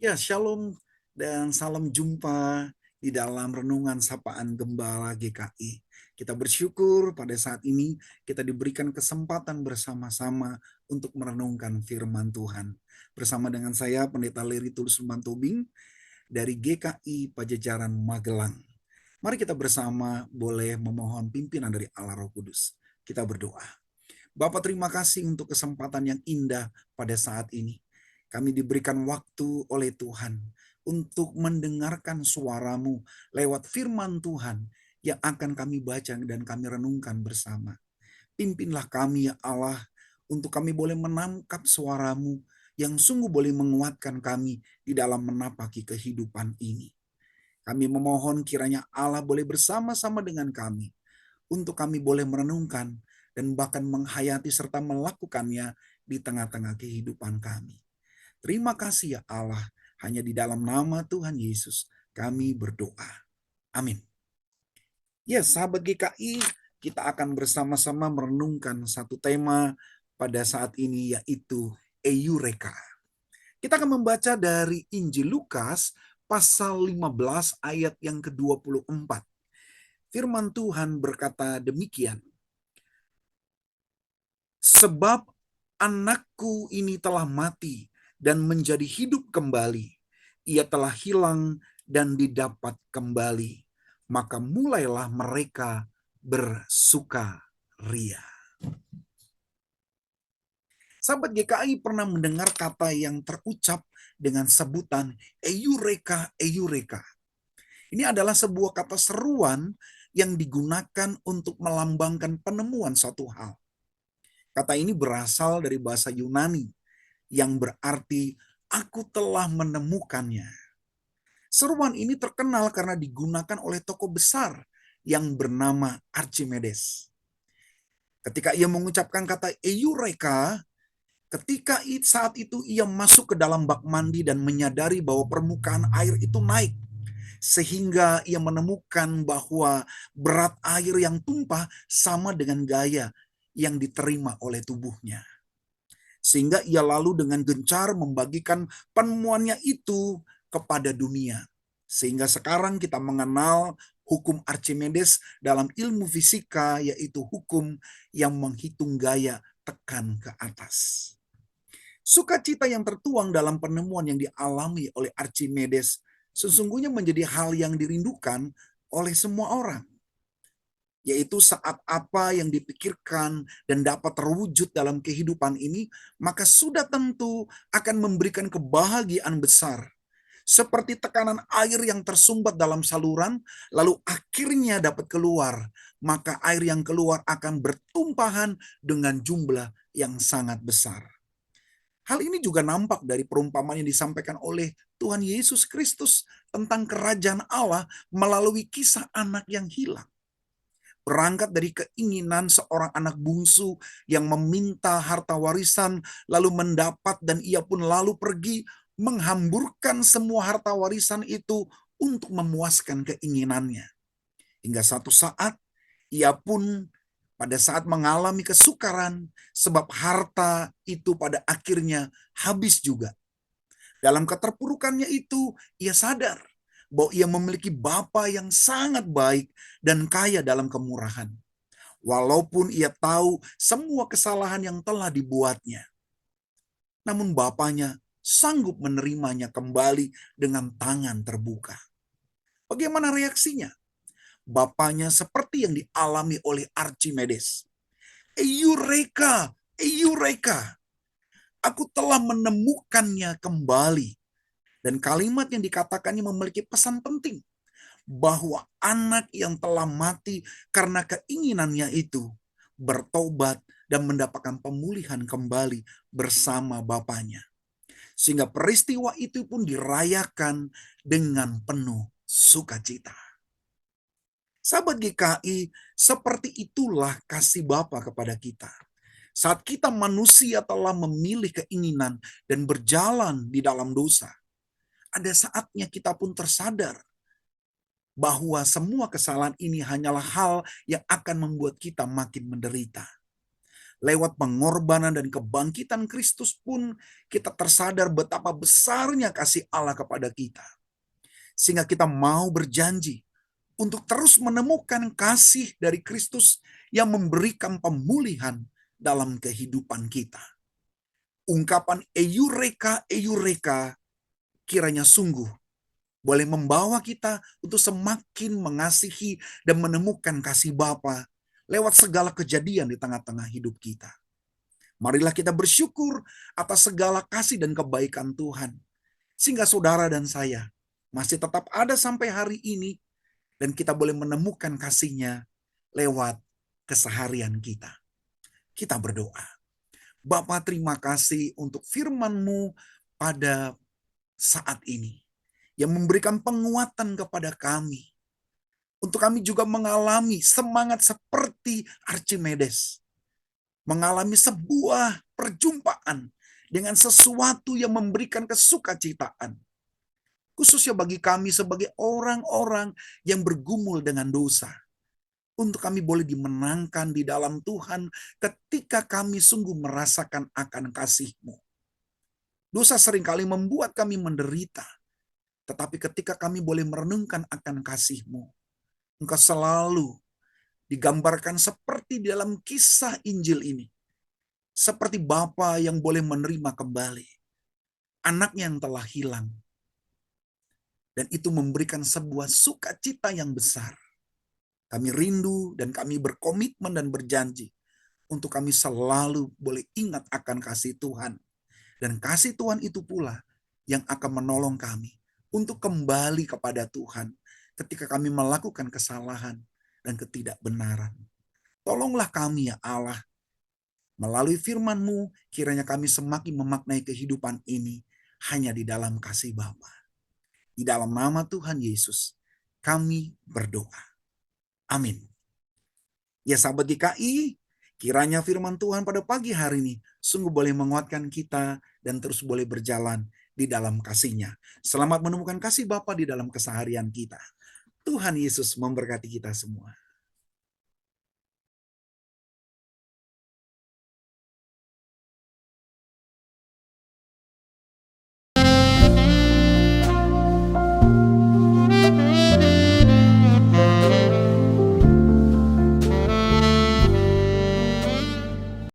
Ya, shalom dan salam jumpa di dalam renungan sapaan Gembala GKI. Kita bersyukur pada saat ini kita diberikan kesempatan bersama-sama untuk merenungkan firman Tuhan. Bersama dengan saya Pendeta Leri Tulus Mantobing dari GKI Pajajaran Magelang. Mari kita bersama boleh memohon pimpinan dari Allah Roh Kudus. Kita berdoa. Bapak, terima kasih untuk kesempatan yang indah pada saat ini. Kami diberikan waktu oleh Tuhan untuk mendengarkan suara-Mu lewat firman Tuhan yang akan kami baca dan kami renungkan bersama. Pimpinlah kami ya Allah, untuk kami boleh menangkap suara-Mu yang sungguh boleh menguatkan kami di dalam menapaki kehidupan ini. Kami memohon kiranya Allah boleh bersama-sama dengan kami, untuk kami boleh merenungkan dan bahkan menghayati serta melakukannya di tengah-tengah kehidupan kami. Terima kasih ya Allah, hanya di dalam nama Tuhan Yesus kami berdoa. Amin. Ya, sahabat GKI, kita akan bersama-sama merenungkan satu tema pada saat ini, yaitu Eureka. Kita akan membaca dari Injil Lukas pasal 15 ayat yang ke-24. Firman Tuhan berkata demikian. Sebab anakku ini telah mati dan menjadi hidup kembali. Ia telah hilang dan didapat kembali. Maka mulailah mereka bersukaria. Sahabat GKI pernah mendengar kata yang terucap dengan sebutan Eureka, Eureka. Ini adalah sebuah kata seruan yang digunakan untuk melambangkan penemuan suatu hal. Kata ini berasal dari bahasa Yunani yang berarti aku telah menemukannya. Seruan ini terkenal karena digunakan oleh tokoh besar yang bernama Archimedes. Ketika ia mengucapkan kata Eureka, ketika saat itu ia masuk ke dalam bak mandi dan menyadari bahwa permukaan air itu naik. Sehingga ia menemukan bahwa berat air yang tumpah sama dengan gaya yang diterima oleh tubuhnya. Sehingga ia lalu dengan gencar membagikan penemuannya itu kepada dunia. Sehingga sekarang kita mengenal hukum Archimedes dalam ilmu fisika, yaitu hukum yang menghitung gaya tekan ke atas. Sukacita yang tertuang dalam penemuan yang dialami oleh Archimedes sesungguhnya menjadi hal yang dirindukan oleh semua orang. Yaitu saat apa yang dipikirkan dan dapat terwujud dalam kehidupan ini, maka sudah tentu akan memberikan kebahagiaan besar. Seperti tekanan air yang tersumbat dalam saluran, lalu akhirnya dapat keluar. Maka air yang keluar akan bertumpahan dengan jumlah yang sangat besar. Hal ini juga nampak dari perumpamaan yang disampaikan oleh Tuhan Yesus Kristus tentang kerajaan Allah melalui kisah anak yang hilang. Berangkat dari keinginan seorang anak bungsu yang meminta harta warisan, lalu mendapat dan ia pun lalu pergi menghamburkan semua harta warisan itu untuk memuaskan keinginannya. Hingga satu saat ia pun pada saat mengalami kesukaran sebab harta itu pada akhirnya habis juga. Dalam keterpurukannya itu ia sadar bahwa ia memiliki bapa yang sangat baik dan kaya dalam kemurahan. Walaupun ia tahu semua kesalahan yang telah dibuatnya. Namun bapaknya sanggup menerimanya kembali dengan tangan terbuka. Bagaimana reaksinya? Bapaknya seperti yang dialami oleh Archimedes. Eureka, Eureka. Aku telah menemukannya kembali. Dan kalimat yang dikatakannya memiliki pesan penting. Bahwa anak yang telah mati karena keinginannya itu bertobat dan mendapatkan pemulihan kembali bersama bapaknya. Sehingga peristiwa itu pun dirayakan dengan penuh sukacita. Sahabat GKI, seperti itulah kasih Bapa kepada kita. Saat kita manusia telah memilih keinginan dan berjalan di dalam dosa, ada saatnya kita pun tersadar bahwa semua kesalahan ini hanyalah hal yang akan membuat kita makin menderita. Lewat pengorbanan dan kebangkitan Kristus pun kita tersadar betapa besarnya kasih Allah kepada kita. Sehingga kita mau berjanji untuk terus menemukan kasih dari Kristus yang memberikan pemulihan dalam kehidupan kita. Ungkapan Eureka, Eureka kiranya sungguh boleh membawa kita untuk semakin mengasihi dan menemukan kasih Bapa lewat segala kejadian di tengah-tengah hidup kita. Marilah kita bersyukur atas segala kasih dan kebaikan Tuhan. Sehingga saudara dan saya masih tetap ada sampai hari ini dan kita boleh menemukan kasih-Nya lewat keseharian kita. Kita berdoa. Bapa, terima kasih untuk firman-Mu pada saat ini yang memberikan penguatan kepada kami. Untuk kami juga mengalami semangat seperti Archimedes. Mengalami sebuah perjumpaan dengan sesuatu yang memberikan kesukacitaan. Khususnya bagi kami sebagai orang-orang yang bergumul dengan dosa. Untuk kami boleh dimenangkan di dalam Tuhan ketika kami sungguh merasakan akan kasih-Mu. Dosa seringkali membuat kami menderita. Tetapi ketika kami boleh merenungkan akan kasih-Mu, Engkau selalu digambarkan seperti di dalam kisah Injil ini. Seperti Bapa yang boleh menerima kembali anaknya yang telah hilang. Dan itu memberikan sebuah sukacita yang besar. Kami rindu dan kami berkomitmen dan berjanji untuk kami selalu boleh ingat akan kasih Tuhan. Dan kasih Tuhan itu pula yang akan menolong kami untuk kembali kepada Tuhan ketika kami melakukan kesalahan dan ketidakbenaran. Tolonglah kami ya Allah. Melalui firman-Mu, kiranya kami semakin memaknai kehidupan ini hanya di dalam kasih Bapa. Di dalam nama Tuhan Yesus, kami berdoa. Amin. Ya sahabat GKI, kiranya firman Tuhan pada pagi hari ini sungguh boleh menguatkan kita dan terus boleh berjalan di dalam kasih-Nya. Selamat menemukan kasih Bapa di dalam keseharian kita. Tuhan Yesus memberkati kita semua.